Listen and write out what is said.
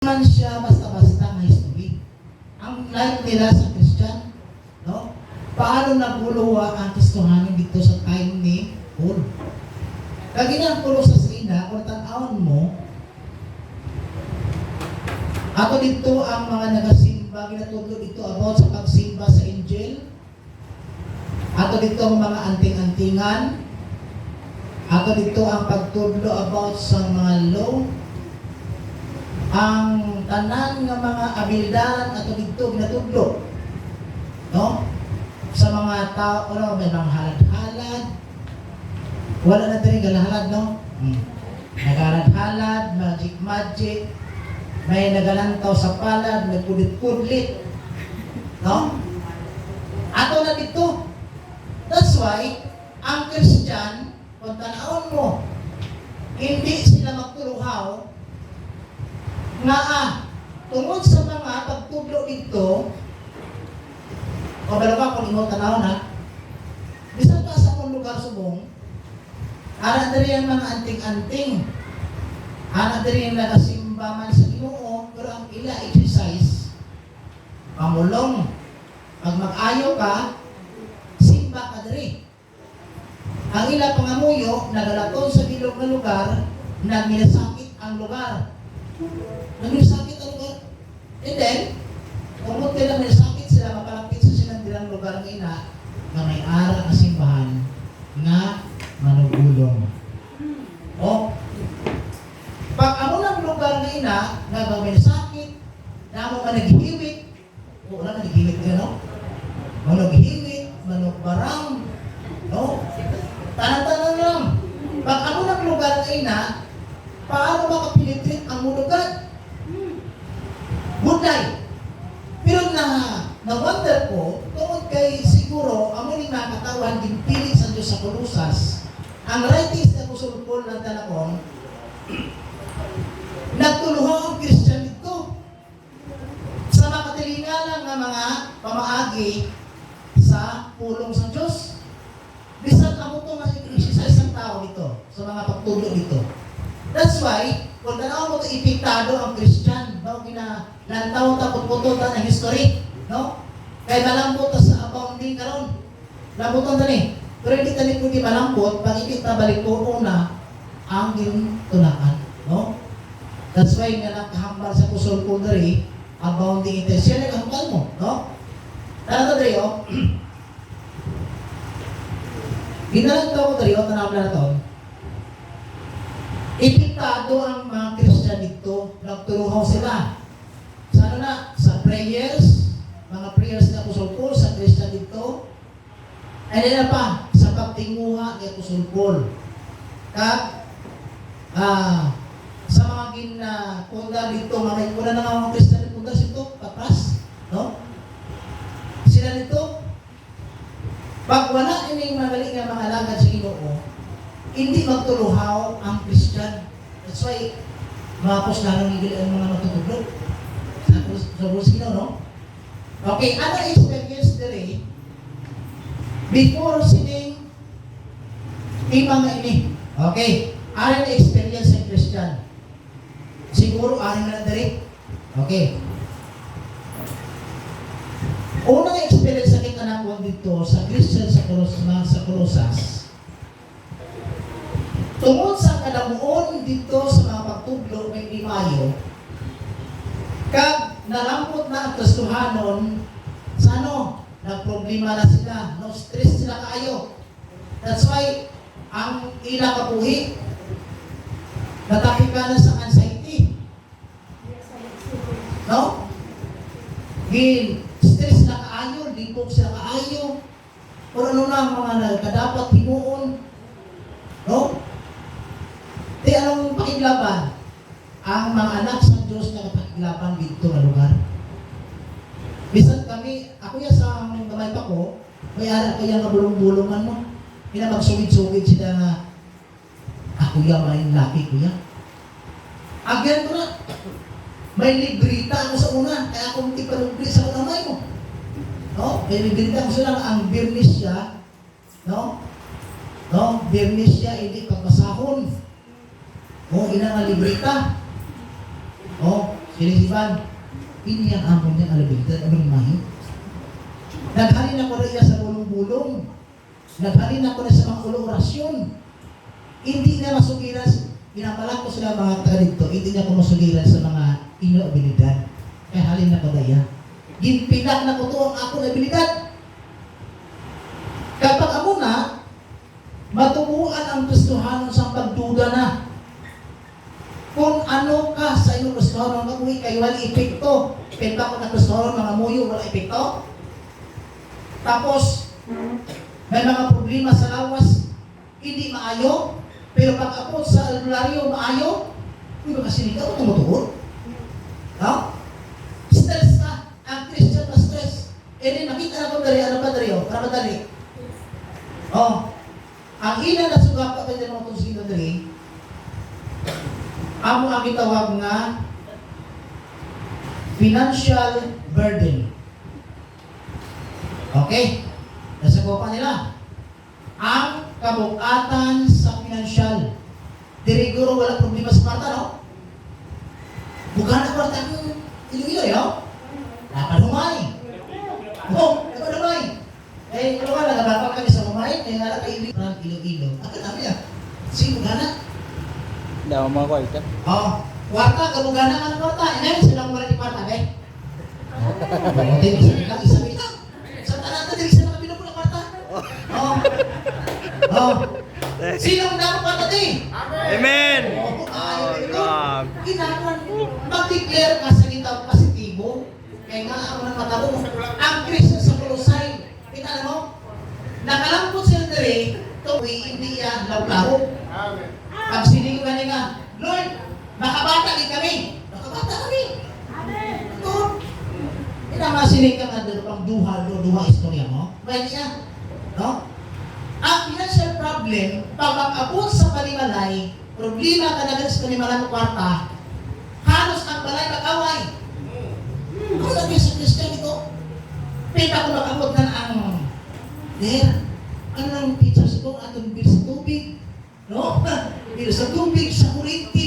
Man siya basta-basta na history. Ang life nila sa Christian, no? Paano nabuluwa ang Kristohanin dito sa time ni Paul? Kagi na pulo sa sina, kung tanawon mo, ato dito ang mga nagasimba, ginatudlo dito about sa pagsimba sa Angel. Ato dito ang mga anting-antingan. Ato dito ang pagtudlo about sa mga law. Ang tanan nga mga abilidad ato dito ginatudlo. No? Sa mga tao, ano, may mga halad-halad. Wala na tayo galahalad, no? Naghalad-halad, magic-magic. May nagalantaw sa palad, may kudlit-kudlit. No? Ato na dito. That's why, ang Christian, kung tanawon mo, hindi sila magtuluhaw nga tungod sa mga pagtudlo dito, o balawa kung imo tanawon ha, bisan pa sa akong lugar subong, ara diri ang mga anting-anting, ara diri ang nagasimba man sa Ginoo, pero ang ila exercise, pamulong, pag mag-ayo ka, simba ka diri. Ang ila pangamuyo, nagalaton sa bilog na lugar, nagminasakit ang lugar. Nagminasakit ang lugar. And then, kung nila minasakit sila, mapalapit sa silang dilang lugar ng ina, na may ara na simbahan, nga manugulong. O, pag amo ng lugar ng ina, nga minasakit, na mo ka naghihiwit, o wala naghihiwit ka, no? Manughiwit, manugbarang, no? Tanan-tanan lang. Pag amo ng lugar ng ina, paano makapilitrit ang mulugan? Buday. Pero na-wonder ko, tungkol kay siguro, amo ni nakatawan, ginpilit sa Diyos sa Kolosas, ang writings na kusulpol ng talakon, nagtuluhang ang Christian dito sa makatilingalan ng mga pamaagi sa pulong sa Diyos. Bisan amo ito sa isang tao dito, sa mga pagtulog dito. That's why, kung tanaw mo ito, ipiktado ang Christian, no? Lantaw tapot-putol ta ng history, no? Kaya malambot ta sa abounding karon. Lambutan ta ni. Pero hindi ta ni kundi malambot, pag ipikta balik ko una, ang gintunakan, no? That's why nga nakahambal sa kusol ko dari, abounding intention, nakahambal mo, no? Tara ta dari, oh. Ginalantaw ko dari, oh, tanawag na ito. Ipiktado ang mga Christian dito, nagturuhaw sila. Sa ano na? Sa prayers, mga prayers na kusulpol sa Christian dito. And then pa, sa pagtinguha ni kusulpol. Kag, sa mga ginapunda dito, mga kuna na mga Christian dito, punta dito, patras, no? Sila dito, pag wala ining magaling na mga alagad sa Ginoo, hindi magtuluhaw ang Christian. That's why, mapos na nang ang mga matutulog. Sa Ginoo, no? Okay, ano experience diri before sining imang ini? Okay, ano experience sa Christian? Siguro, ano na diri? Okay. Unang experience sa kita na dito sa Christian sa Kolosas. Tungod sa kadamuon dito sa mga pagtudlo may di Mayo, kag nalampot na ang Kristohanon, sa ano, nagproblema na sila, no stress sila kaayo. That's why, ang ilang kapuhi, natapik ka na sa anxiety. No? Stress na kaayo, lipog sila kaayo, kung ano na ang mga nagkadapat himuon. No? Di anong pakiglaban? Ang mga anak sa Diyos na pakiglaban dito na lugar. Bisan kami, ako yan sa gamay pa ko, may anak ko yan na bulong-bulungan mo. Hindi na magsugid-sugid sila na ako yan, may laki ko yan. Agyan ko na. May librita ako sa una, kaya ako hindi pa libre sa kamay mo. No? May librita ako sila ang birnis siya, no? No? Birnis siya, hindi pagmasahon. O, ina nga librita. O, Ilisiban, ini ang amon niya alabilidad, anong mahi? Naghalin ako na iya sa bulong-bulong. Naghalin ako na sa mga orasyon. Hindi na masugiran, pinapalang ko sila mga taga dito, hindi niya ko masugiran sa mga inyo abilidad. Kaya halin na ko daya. Ginpinak na ko to ang ako na abilidad. Kapag ako na, matubuan ang Kristohanon sa pagduda na. Kung ano ka sa inyong Kristohanon, mag-uwi kayo, wala epekto. Penta ko na Kristohanon, mga muyo, wala epekto. Tapos, may mga problema sa lawas, hindi maayo. Pero pag ako sa albularyo, maayo. Hindi ba kasi ikaw tumutuhod? No? Stress ka. Ang Christian na stress. E di, nakita na ko dari, ano ba dari? Para madali. Oh, ang ina na sugap ka pa dyan mga itong sino dari, amo ang itawag nga financial burden. Okay? Nasagupan nila. Ang kabukatan sa financial. Diriguro wala problema sa kwarta, no? Bukan na kwarta ang ilo-ilo, yo? Dapat humay. Oh, dapat humay. Eh, ano ka, nagabapal kami sa humay, kaya nga kayo ilo-ilo. Ako namin yan. Sige, bugana. Hindi ako mga kwarta. Oh, kwarta, kabugana ka ng kwarta. Inayin silang wala di kwarta, eh? Bamutin, isa lang. Sa tanan na, dili sila kabilang ng kwarta. Oh. Oh. Sinong dapat kwarta, di? Amen! Oh, God. Kinakuan, mag-declare ka sa kita positibo. Kaya nga, ako nang matabo. Ang Kristo sa Kolosay, kita mo, nakalampot sila dere, tuwi, hindi yan, law-law. Pag siningo ka nga, Lord, makabata din kami. Makabata kami. Ito. Inamasinig ka nga doon pang duha istorya mo. Pwede siya. No? Ang financial problem, pag mag-abot sa panimalay, problema ka na sa panimalay mo kwarta, halos ang balay mag-away. Kung lagi sa Christian ito, pita ko mag-abot na ang ano lang pizza sa ito, atong bil sa tubig. No? Bil sa tubig, sa kurinti.